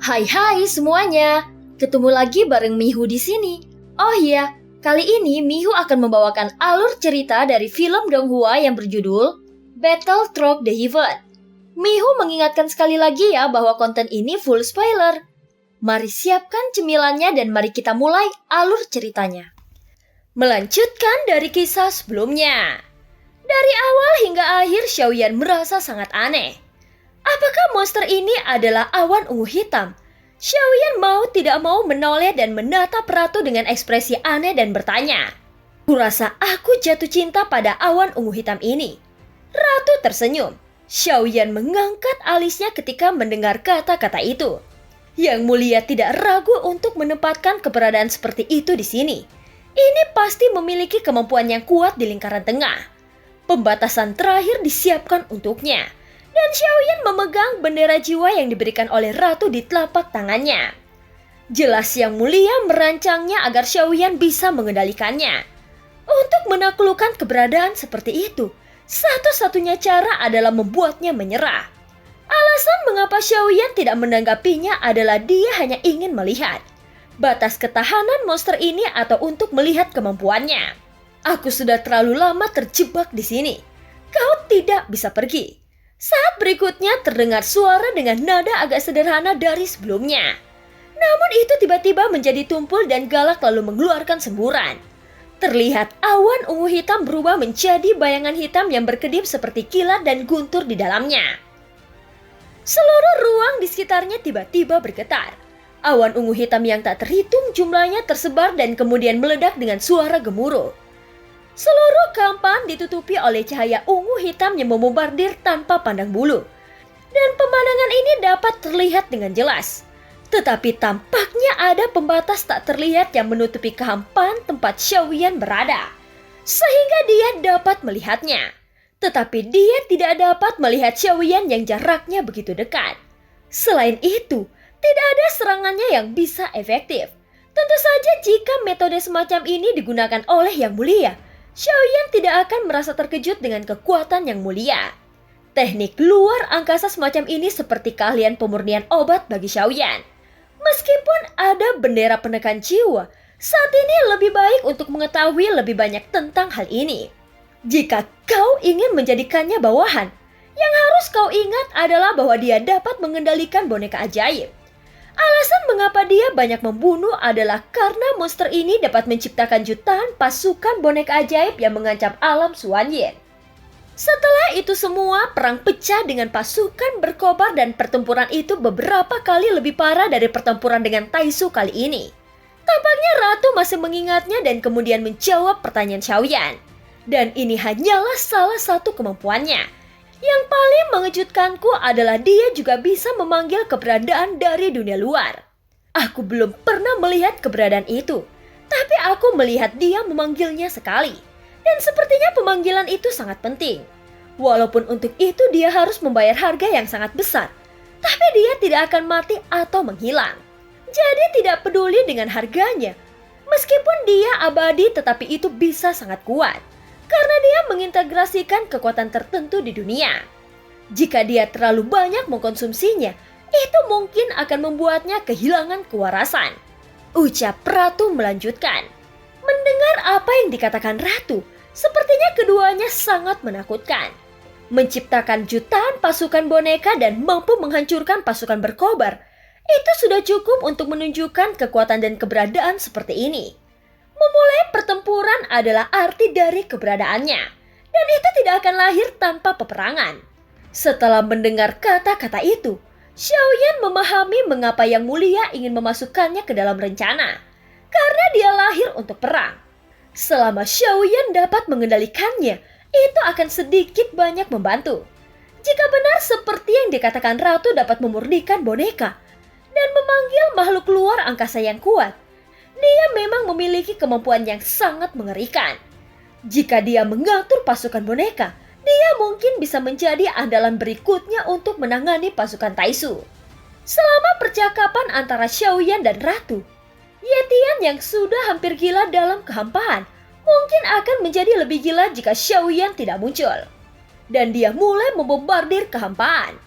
Hai semuanya, ketemu lagi bareng Mihu di sini. Oh iya, kali ini Mihu akan membawakan alur cerita dari film Donghua yang berjudul Battle Through the Heaven. Mihu mengingatkan sekali lagi ya bahwa konten ini full spoiler. Mari siapkan cemilannya dan mari kita mulai alur ceritanya. Melanjutkan dari kisah sebelumnya. Dari awal hingga akhir Xiaoyan merasa sangat aneh. Apakah monster ini adalah awan ungu hitam? Xiaoyan mau tidak mau menoleh dan menatap Ratu dengan ekspresi aneh dan bertanya, "Kurasa aku jatuh cinta pada awan ungu hitam ini." Ratu tersenyum. Xiaoyan mengangkat alisnya ketika mendengar kata-kata itu. Yang Mulia tidak ragu untuk menempatkan keberadaan seperti itu di sini. Ini pasti memiliki kemampuan yang kuat di lingkaran tengah. Pembatasan terakhir disiapkan untuknya. Dan Xiaoyan memegang bendera jiwa yang diberikan oleh Ratu di telapak tangannya. Jelas Yang Mulia merancangnya agar Xiaoyan bisa mengendalikannya. Untuk menaklukkan keberadaan seperti itu, satu-satunya cara adalah membuatnya menyerah. Alasan mengapa Xiaoyan tidak menanggapinya adalah dia hanya ingin melihat batas ketahanan monster ini atau untuk melihat kemampuannya. "Aku sudah terlalu lama terjebak di sini. Kau tidak bisa pergi." Saat berikutnya terdengar suara dengan nada agak sederhana dari sebelumnya. Namun itu tiba-tiba menjadi tumpul dan galak lalu mengeluarkan semburan. Terlihat awan ungu hitam berubah menjadi bayangan hitam yang berkedip seperti kilat dan guntur di dalamnya. Seluruh ruang di sekitarnya tiba-tiba bergetar. Awan ungu hitam yang tak terhitung jumlahnya tersebar dan kemudian meledak dengan suara gemuruh. Seluruh kampan ditutupi oleh cahaya ungu hitam yang membombardir tanpa pandang bulu. Dan pemandangan ini dapat terlihat dengan jelas. Tetapi tampaknya ada pembatas tak terlihat yang menutupi kehampaan tempat Xiaoyan berada. Sehingga dia dapat melihatnya. Tetapi dia tidak dapat melihat Xiaoyan yang jaraknya begitu dekat. Selain itu, tidak ada serangannya yang bisa efektif. Tentu saja jika metode semacam ini digunakan oleh Yang Mulia, Xiaoyan tidak akan merasa terkejut dengan kekuatan Yang Mulia. Teknik luar angkasa semacam ini seperti keahlian pemurnian obat bagi Xiaoyan. Meskipun ada bendera penekan jiwa, saat ini lebih baik untuk mengetahui lebih banyak tentang hal ini. Jika kau ingin menjadikannya bawahan, yang harus kau ingat adalah bahwa dia dapat mengendalikan boneka ajaib. Alasan mengapa dia banyak membunuh adalah karena monster ini dapat menciptakan jutaan pasukan boneka ajaib yang mengancam alam Xuanyin. Setelah itu semua, perang pecah dengan pasukan berkobar dan pertempuran itu beberapa kali lebih parah dari pertempuran dengan Taisu kali ini. Tampaknya Ratu masih mengingatnya dan kemudian menjawab pertanyaan Xiaoyan. Dan ini hanyalah salah satu kemampuannya. Yang paling mengejutkanku adalah dia juga bisa memanggil keberadaan dari dunia luar. Aku belum pernah melihat keberadaan itu, tapi aku melihat dia memanggilnya sekali. Dan sepertinya pemanggilan itu sangat penting. Walaupun untuk itu dia harus membayar harga yang sangat besar, tapi dia tidak akan mati atau menghilang. Jadi tidak peduli dengan harganya. Meskipun dia abadi, tetapi itu bisa sangat kuat. Karena dia mengintegrasikan kekuatan tertentu di dunia. Jika dia terlalu banyak mengkonsumsinya, itu mungkin akan membuatnya kehilangan kewarasan. Ucap Ratu melanjutkan. Mendengar apa yang dikatakan Ratu, sepertinya keduanya sangat menakutkan. Menciptakan jutaan pasukan boneka dan mampu menghancurkan pasukan berkobar, itu sudah cukup untuk menunjukkan kekuatan dan keberadaan seperti ini. Memulai pertempuran adalah arti dari keberadaannya, dan itu tidak akan lahir tanpa peperangan. Setelah mendengar kata-kata itu, Xiaoyan memahami mengapa Yang Mulia ingin memasukkannya ke dalam rencana, karena dia lahir untuk perang. Selama Xiaoyan dapat mengendalikannya, itu akan sedikit banyak membantu. Jika benar seperti yang dikatakan Ratu dapat memurnikan boneka, dan memanggil makhluk luar angkasa yang kuat, dia memang memiliki kemampuan yang sangat mengerikan. Jika dia mengatur pasukan boneka, dia mungkin bisa menjadi andalan berikutnya untuk menangani pasukan Taisu. Selama percakapan antara Xiaoyan dan Ratu, Yetian yang sudah hampir gila dalam kehampaan mungkin akan menjadi lebih gila jika Xiaoyan tidak muncul. Dan dia mulai membombardir kehampaan.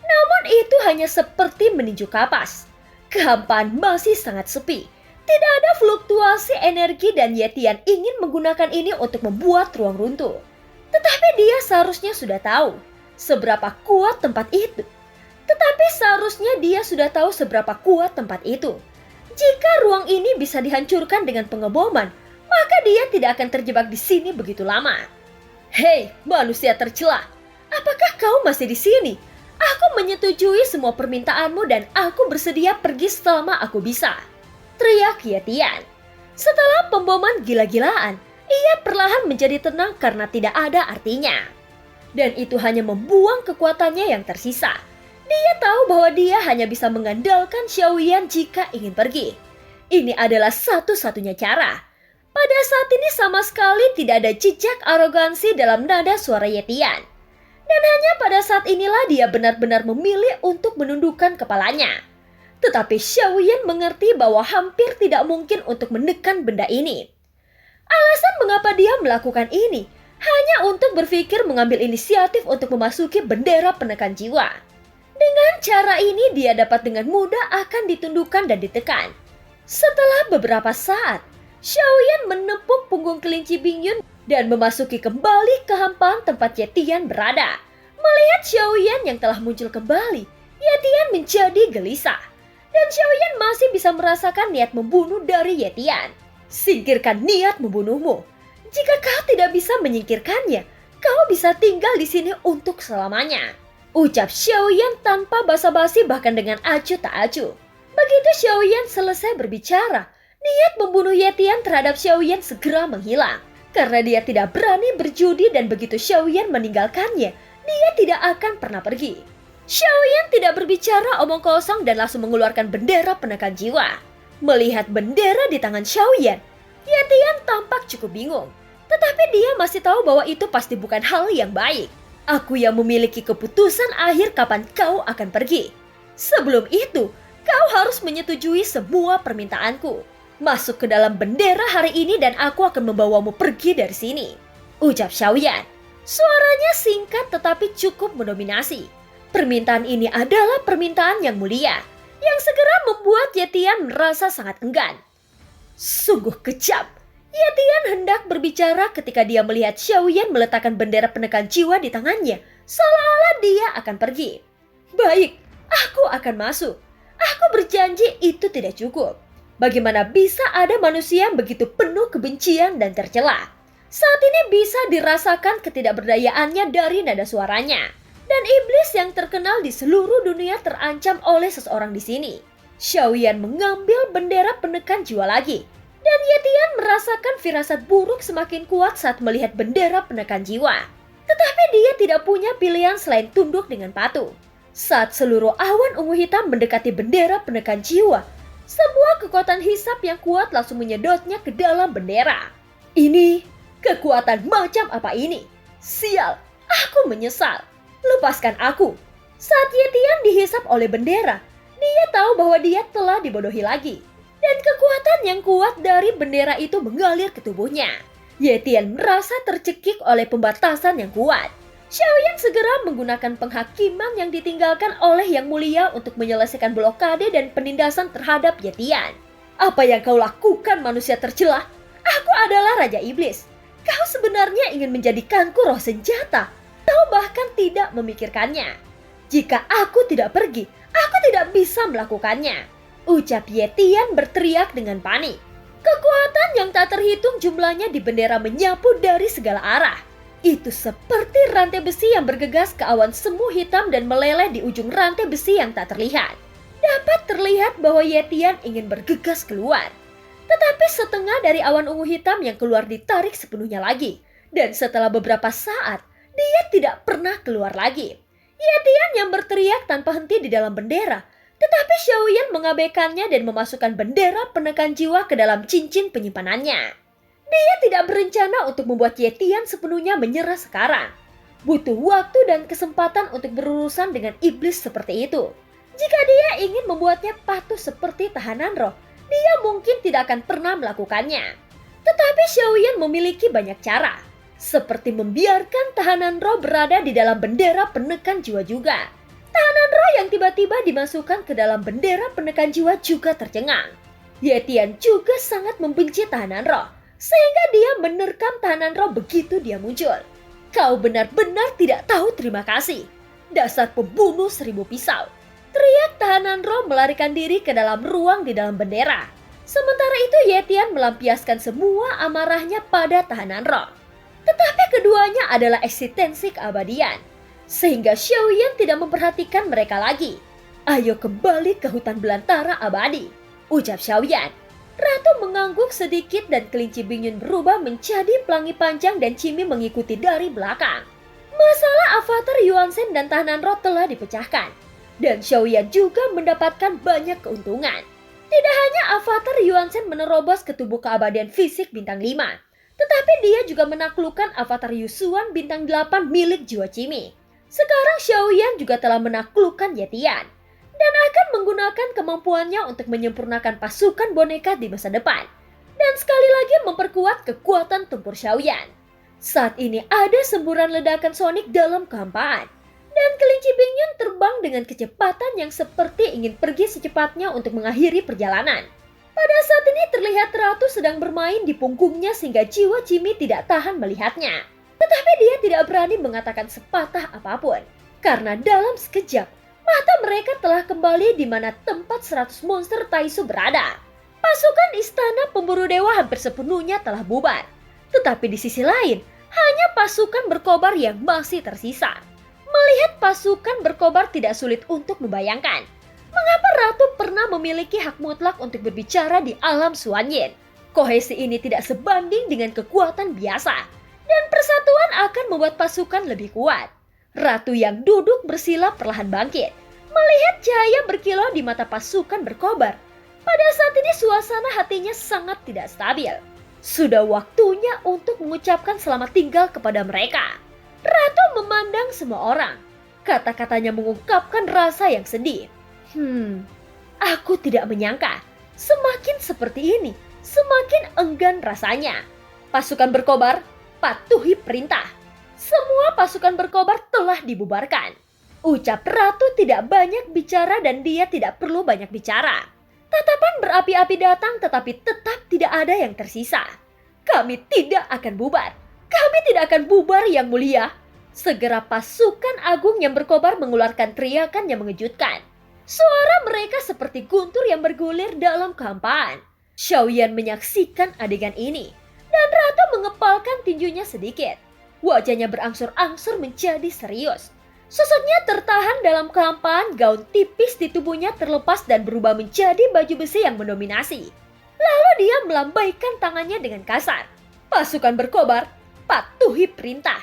Namun itu hanya seperti meninju kapas. Kehampaan masih sangat sepi. Tidak ada fluktuasi energi dan Yetian ingin menggunakan ini untuk membuat ruang runtuh. Tetapi dia seharusnya sudah tahu seberapa kuat tempat itu. Jika ruang ini bisa dihancurkan dengan pengeboman, maka dia tidak akan terjebak di sini begitu lama. Hei, manusia tercela, apakah kau masih di sini? Aku menyetujui semua permintaanmu dan aku bersedia pergi selama aku bisa, teriak Yetian. Setelah pemboman gila-gilaan, ia perlahan menjadi tenang karena tidak ada artinya. Dan itu hanya membuang kekuatannya yang tersisa. Dia tahu bahwa dia hanya bisa mengandalkan Xiaoyan jika ingin pergi. Ini adalah satu-satunya cara. Pada saat ini sama sekali tidak ada jejak arogansi dalam nada suara Yetian. Dan hanya pada saat inilah dia benar-benar memilih untuk menundukkan kepalanya. Tetapi Xiaoyan mengerti bahwa hampir tidak mungkin untuk menekan benda ini. Alasan mengapa dia melakukan ini hanya untuk berpikir mengambil inisiatif untuk memasuki bendera penekan jiwa. Dengan cara ini dia dapat dengan mudah akan ditundukkan dan ditekan. Setelah beberapa saat, Xiaoyan menepuk punggung kelinci Bingyun dan memasuki kembali kehampaan tempat Yetian berada. Melihat Xiaoyan yang telah muncul kembali, Yetian menjadi gelisah. Dan Xiaoyan masih bisa merasakan niat membunuh dari Yetian. Singkirkan niat membunuhmu. Jika kau tidak bisa menyingkirkannya, kau bisa tinggal di sini untuk selamanya, ucap Xiaoyan tanpa basa-basi bahkan dengan acuh tak acuh. Begitu Xiaoyan selesai berbicara, niat membunuh Yetian terhadap Xiaoyan segera menghilang. Karena dia tidak berani berjudi dan begitu Xiaoyan meninggalkannya, dia tidak akan pernah pergi. Xiaoyan tidak berbicara omong kosong dan langsung mengeluarkan bendera penekan jiwa. Melihat bendera di tangan Xiaoyan, Yetian tampak cukup bingung. Tetapi dia masih tahu bahwa itu pasti bukan hal yang baik. Aku yang memiliki keputusan akhir kapan kau akan pergi. Sebelum itu, kau harus menyetujui semua permintaanku. Masuk ke dalam bendera hari ini dan aku akan membawamu pergi dari sini, ucap Xiaoyan. Suaranya singkat tetapi cukup mendominasi. Permintaan ini adalah permintaan yang mulia, yang segera membuat Yetian merasa sangat enggan. Sungguh kejam. Yetian hendak berbicara ketika dia melihat Xiaoyan meletakkan bendera penekan jiwa di tangannya, seolah-olah dia akan pergi. Baik, aku akan masuk. Aku berjanji itu tidak cukup. Bagaimana bisa ada manusia yang begitu penuh kebencian dan tercela? Saat ini bisa dirasakan ketidakberdayaannya dari nada suaranya. Dan iblis yang terkenal di seluruh dunia terancam oleh seseorang di sini. Xiaoyan mengambil bendera penekan jiwa lagi. Dan Yetian merasakan firasat buruk semakin kuat saat melihat bendera penekan jiwa. Tetapi dia tidak punya pilihan selain tunduk dengan patuh. Saat seluruh awan ungu hitam mendekati bendera penekan jiwa, sebuah kekuatan hisap yang kuat langsung menyedotnya ke dalam bendera. Ini kekuatan macam apa ini? Sial, aku menyesal. Lepaskan aku. Saat Yetian dihisap oleh bendera, dia tahu bahwa dia telah dibodohi lagi. Dan kekuatan yang kuat dari bendera itu mengalir ke tubuhnya. Yetian merasa tercekik oleh pembatasan yang kuat. Xiaoyan segera menggunakan penghakiman yang ditinggalkan oleh Yang Mulia untuk menyelesaikan blokade dan penindasan terhadap Yetian. Apa yang kau lakukan, manusia tercela? Aku adalah Raja Iblis. Kau sebenarnya ingin menjadikanku roh senjata. Kau bahkan tidak memikirkannya. Jika aku tidak pergi, aku tidak bisa melakukannya, ucap Yetian berteriak dengan panik. Kekuatan yang tak terhitung jumlahnya di bendera menyapu dari segala arah. Itu seperti rantai besi yang bergegas ke awan semu hitam dan meleleh di ujung rantai besi yang tak terlihat. Dapat terlihat bahwa Yetian ingin bergegas keluar. Tetapi setengah dari awan ungu hitam yang keluar ditarik sepenuhnya lagi. Dan setelah beberapa saat, dia tidak pernah keluar lagi. Yetian yang berteriak tanpa henti di dalam bendera. Tetapi Xiaoyan mengabaikannya dan memasukkan bendera penekan jiwa ke dalam cincin penyimpanannya. Dia tidak berencana untuk membuat Yetian sepenuhnya menyerah sekarang. Butuh waktu dan kesempatan untuk berurusan dengan iblis seperti itu. Jika dia ingin membuatnya patuh seperti tahanan roh, dia mungkin tidak akan pernah melakukannya. Tetapi Xiaoyan memiliki banyak cara. Seperti membiarkan tahanan roh berada di dalam bendera penekan jiwa juga. Tahanan roh yang tiba-tiba dimasukkan ke dalam bendera penekan jiwa juga tercengang. Yetian juga sangat membenci tahanan roh, sehingga dia menerkam tahanan roh begitu dia muncul. Kau benar-benar tidak tahu terima kasih. Dasar pembunuh 1000 pisau. Teriak tahanan roh melarikan diri ke dalam ruang di dalam bendera. Sementara itu Yetian melampiaskan semua amarahnya pada tahanan roh. Tetapi keduanya adalah eksistensi keabadian. Sehingga Xiaoyan tidak memperhatikan mereka lagi. Ayo kembali ke hutan belantara abadi, ucap Xiaoyan. Ratu mengangguk sedikit dan kelinci Bingyun berubah menjadi pelangi panjang dan Cimi mengikuti dari belakang. Masalah avatar Yuanzhen dan tahanan roh telah dipecahkan. Dan Xiaoyan juga mendapatkan banyak keuntungan. Tidak hanya avatar Yuanzhen menerobos ke tubuh keabadian fisik bintang 5. Tetapi dia juga menaklukkan avatar Yusuan bintang 8 milik jiwa Cimi. Sekarang Xiaoyan juga telah menaklukkan Yetian. Dan akan menggunakan kemampuannya untuk menyempurnakan pasukan boneka di masa depan. Dan sekali lagi memperkuat kekuatan tempur Xiaoyan. Saat ini ada semburan ledakan sonik dalam kehampaan. Dan kelinci Bingyun terbang dengan kecepatan yang seperti ingin pergi secepatnya untuk mengakhiri perjalanan. Pada saat ini terlihat Ratu sedang bermain di punggungnya sehingga jiwa Cimi tidak tahan melihatnya. Tetapi dia tidak berani mengatakan sepatah apapun. Karena dalam sekejap, mata mereka telah kembali di mana tempat 100 monster Taisu berada. Pasukan istana pemburu dewa hampir sepenuhnya telah bubar. Tetapi di sisi lain, hanya pasukan berkobar yang masih tersisa. Melihat pasukan berkobar tidak sulit untuk membayangkan. Mengapa Ratu pernah memiliki hak mutlak untuk berbicara di alam Suanyin? Kohesi ini tidak sebanding dengan kekuatan biasa. Dan persatuan akan membuat pasukan lebih kuat. Ratu yang duduk bersila perlahan bangkit. Melihat cahaya berkilau di mata pasukan berkobar. Pada saat ini suasana hatinya sangat tidak stabil. Sudah waktunya untuk mengucapkan selamat tinggal kepada mereka. Ratu memandang semua orang. Kata-katanya mengungkapkan rasa yang sedih. Aku tidak menyangka. Semakin seperti ini, semakin enggan rasanya. Pasukan berkobar, patuhi perintah. Semua pasukan berkobar telah dibubarkan. Ucap Ratu tidak banyak bicara dan dia tidak perlu banyak bicara. Tatapan berapi-api datang tetapi tetap tidak ada yang tersisa. Kami tidak akan bubar. Kami tidak akan bubar yang mulia. Segera pasukan agung yang berkobar mengeluarkan teriakan yang mengejutkan. Suara mereka seperti guntur yang bergulir dalam kehampaan. Xiaoyan menyaksikan adegan ini. Dan Ratu mengepalkan tinjunya sedikit. Wajahnya berangsur-angsur menjadi serius. Sosoknya tertahan dalam kehampaan, gaun tipis di tubuhnya terlepas dan berubah menjadi baju besi yang mendominasi. Lalu dia melambaikan tangannya dengan kasar. Pasukan berkobar, patuhi perintah.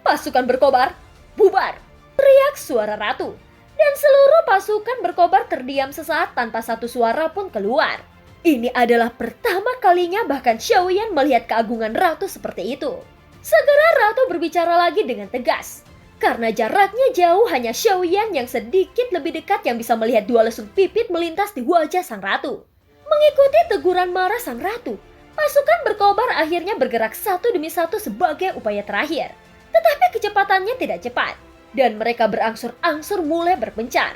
Pasukan berkobar, bubar. Teriak suara Ratu. Dan seluruh pasukan berkobar terdiam sesaat tanpa satu suara pun keluar. Ini adalah pertama kalinya bahkan Xiaoyan melihat keagungan Ratu seperti itu. Segera Ratu berbicara lagi dengan tegas. Karena jaraknya jauh, hanya Xiaoyan yang sedikit lebih dekat yang bisa melihat dua lesung pipit melintas di wajah sang Ratu. Mengikuti teguran marah sang Ratu, pasukan berkobar akhirnya bergerak satu demi satu sebagai upaya terakhir. Tetapi kecepatannya tidak cepat, dan mereka berangsur-angsur mulai berpencar.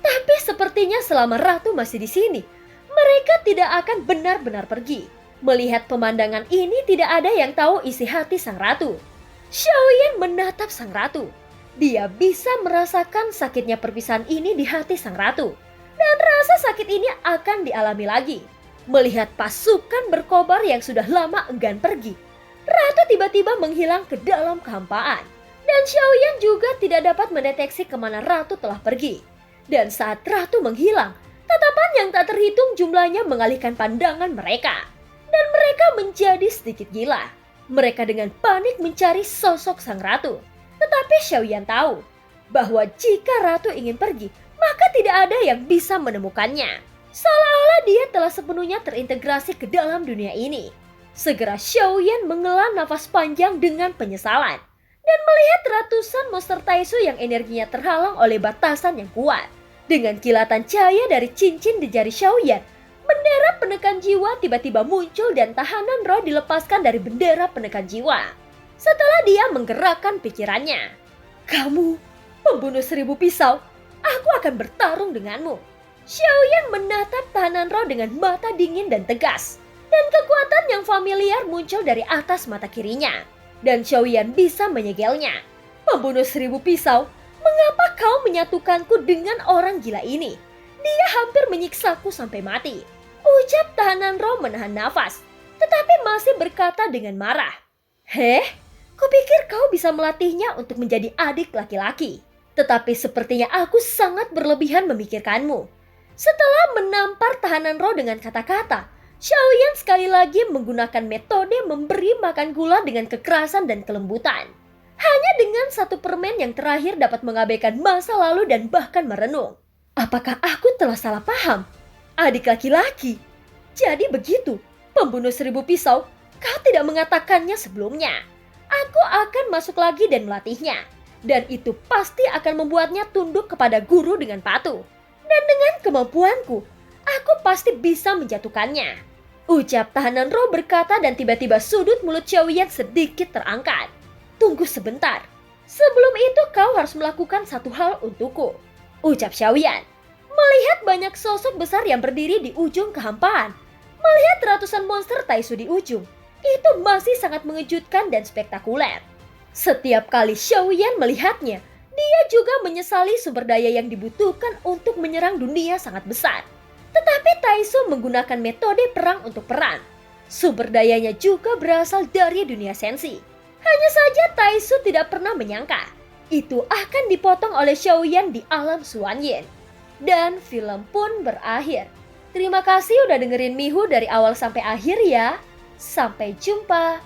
Tapi sepertinya selama Ratu masih di sini, mereka tidak akan benar-benar pergi. Melihat pemandangan ini tidak ada yang tahu isi hati sang Ratu. Xiaoyan menatap sang Ratu. Dia bisa merasakan sakitnya perpisahan ini di hati sang Ratu. Dan rasa sakit ini akan dialami lagi. Melihat pasukan berkobar yang sudah lama enggan pergi. Ratu tiba-tiba menghilang ke dalam kehampaan. Dan Xiaoyan juga tidak dapat mendeteksi kemana Ratu telah pergi. Dan saat Ratu menghilang, tatapan yang tak terhitung jumlahnya mengalihkan pandangan mereka. Dan mereka menjadi sedikit gila. Mereka dengan panik mencari sosok sang Ratu. Tetapi Xiaoyan tahu bahwa jika Ratu ingin pergi, maka tidak ada yang bisa menemukannya. Seolah-olah dia telah sepenuhnya terintegrasi ke dalam dunia ini. Segera Xiaoyan menghela nafas panjang dengan penyesalan. Dan melihat ratusan monster Taisu yang energinya terhalang oleh batasan yang kuat. Dengan kilatan cahaya dari cincin di jari Xiaoyan, bendera penekan jiwa tiba-tiba muncul dan tahanan roh dilepaskan dari bendera penekan jiwa. Setelah dia menggerakkan pikirannya. Kamu, pembunuh 1000 pisau, aku akan bertarung denganmu. Xiaoyan menatap tahanan roh dengan mata dingin dan tegas. Dan kekuatan yang familiar muncul dari atas mata kirinya. Dan Xiaoyan bisa menyegelnya. Pembunuh 1000 pisau, mengapa kau menyatukanku dengan orang gila ini? Dia hampir menyiksaku sampai mati. Ucap tahanan roh menahan nafas, tetapi masih berkata dengan marah. Heh, kupikir kau bisa melatihnya untuk menjadi adik laki-laki. Tetapi sepertinya aku sangat berlebihan memikirkanmu. Setelah menampar tahanan roh dengan kata-kata, Xiaoyan sekali lagi menggunakan metode memberi makan gula dengan kekerasan dan kelembutan. Hanya dengan satu permen yang terakhir dapat mengabaikan masa lalu dan bahkan merenung. Apakah aku telah salah paham? Adik laki-laki. Jadi begitu, pembunuh 1000 pisau, kau tidak mengatakannya sebelumnya. Aku akan masuk lagi dan melatihnya. Dan itu pasti akan membuatnya tunduk kepada guru dengan patuh. Dan dengan kemampuanku, aku pasti bisa menjatuhkannya. Ucap tahanan roh berkata dan tiba-tiba sudut mulut Xiaoyan sedikit terangkat. Tunggu sebentar. Sebelum itu kau harus melakukan satu hal untukku. Ucap Xiaoyan. Melihat banyak sosok besar yang berdiri di ujung kehampaan. Melihat ratusan monster Taisu di ujung. Itu masih sangat mengejutkan dan spektakuler. Setiap kali Xiaoyan melihatnya, dia juga menyesali sumber daya yang dibutuhkan untuk menyerang dunia sangat besar. Tetapi Taisu menggunakan metode perang untuk perang. Sumber dayanya juga berasal dari dunia sensi. Hanya saja Taisu tidak pernah menyangka itu akan dipotong oleh Xiaoyan di alam Xuanyin. Dan film pun berakhir. Terima kasih udah dengerin Mihu dari awal sampai akhir ya. Sampai jumpa.